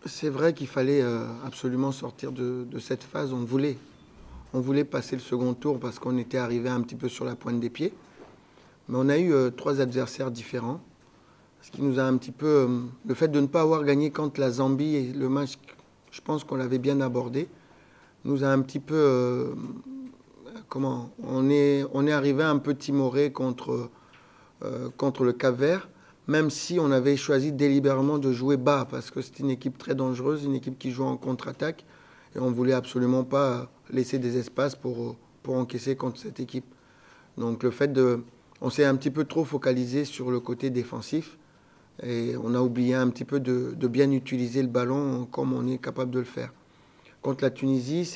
C'est vrai qu'il fallait absolument sortir de cette phase. On voulait passer le second tour parce qu'on était arrivé un petit peu sur la pointe des pieds. Mais on a eu trois adversaires différents. Ce qui nous a un petit peu... le fait de ne pas avoir gagné contre la Zambie et le match, je pense qu'on l'avait bien abordé, nous a un petit peu... on est arrivé un peu timoré contre le Cap-Vert, même si on avait choisi délibérément de jouer bas, parce que c'est une équipe très dangereuse, une équipe qui joue en contre-attaque, et on ne voulait absolument pas laisser des espaces pour encaisser contre cette équipe. Donc le fait de... On s'est un petit peu trop focalisé sur le côté défensif, et on a oublié un petit peu de bien utiliser le ballon comme on est capable de le faire. Contre la Tunisie,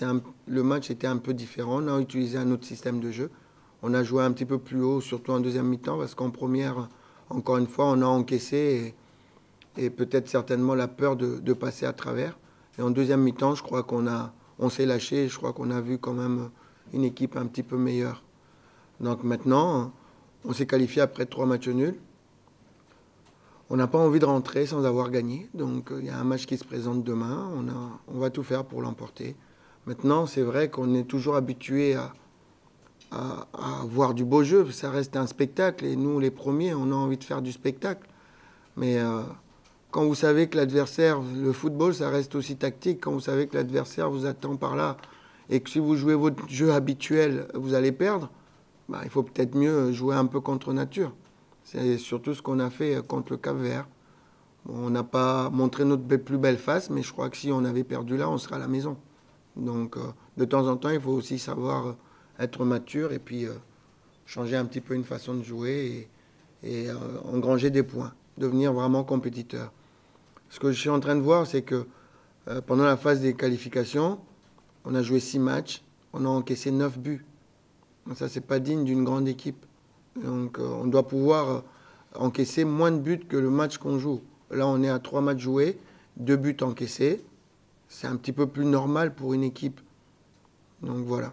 le match était un peu différent, on a utilisé un autre système de jeu. On a joué un petit peu plus haut, surtout en deuxième mi-temps, parce qu'en première, encore une fois, on a encaissé et peut-être certainement la peur de passer à travers. Et en deuxième mi-temps, je crois on s'est lâché, je crois qu'on a vu quand même une équipe un petit peu meilleure. Donc maintenant, on s'est qualifié après 3 matchs nuls. On n'a pas envie de rentrer sans avoir gagné. Donc il y a un match qui se présente demain, on va tout faire pour l'emporter. Maintenant, c'est vrai qu'on est toujours habitué à voir du beau jeu. Ça reste un spectacle et nous, les premiers, on a envie de faire du spectacle. Mais quand vous savez que l'adversaire, le football, ça reste aussi tactique. Quand vous savez que l'adversaire vous attend par là et que si vous jouez votre jeu habituel, vous allez perdre, bah, il faut peut-être mieux jouer un peu contre nature. C'est surtout ce qu'on a fait contre le Cap-Vert. Bon, on n'a pas montré notre plus belle face, mais je crois que si on avait perdu là, on serait à la maison. Donc de temps en temps, il faut aussi savoir être mature et puis changer un petit peu une façon de jouer et engranger des points, devenir vraiment compétiteur. Ce que je suis en train de voir, c'est que pendant la phase des qualifications, on a joué 6 matchs, on a encaissé 9 buts. Ça, c'est pas digne d'une grande équipe. Donc on doit pouvoir encaisser moins de buts que le match qu'on joue. Là, on est à 3 matchs joués, 2 buts encaissés. C'est un petit peu plus normal pour une équipe. Donc voilà.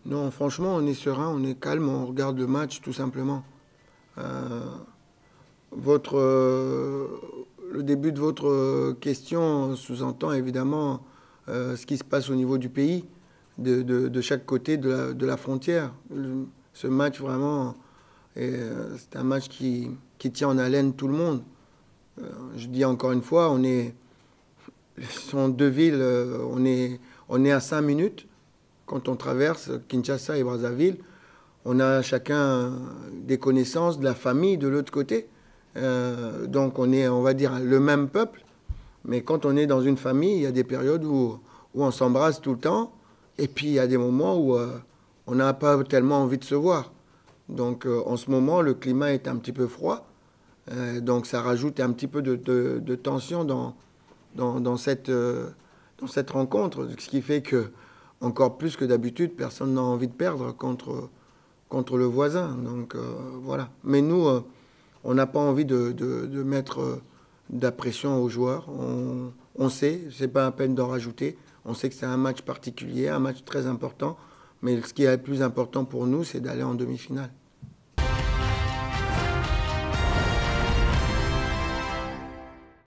Non, franchement, on est serein, on est calme, on regarde le match tout simplement. Le début de votre question sous-entend évidemment ce qui se passe au niveau du pays, de chaque côté de la frontière. Ce match vraiment, c'est un match qui tient en haleine tout le monde. Je dis encore une fois, sont deux villes, on est à 5 minutes. Quand on traverse Kinshasa et Brazzaville, on a chacun des connaissances de la famille de l'autre côté. Donc on est, on va dire, le même peuple. Mais quand on est dans une famille, il y a des périodes où on s'embrasse tout le temps. Et puis il y a des moments où on n'a pas tellement envie de se voir. Donc en ce moment, le climat est un petit peu froid. Donc ça rajoute un petit peu de tension dans cette rencontre. Ce qui fait que, encore plus que d'habitude, personne n'a envie de perdre contre le voisin. Donc voilà. Mais nous, on n'a pas envie de mettre de la pression aux joueurs. On sait, c'est pas la peine d'en rajouter. On sait que c'est un match particulier, un match très important. Mais ce qui est le plus important pour nous, c'est d'aller en demi-finale.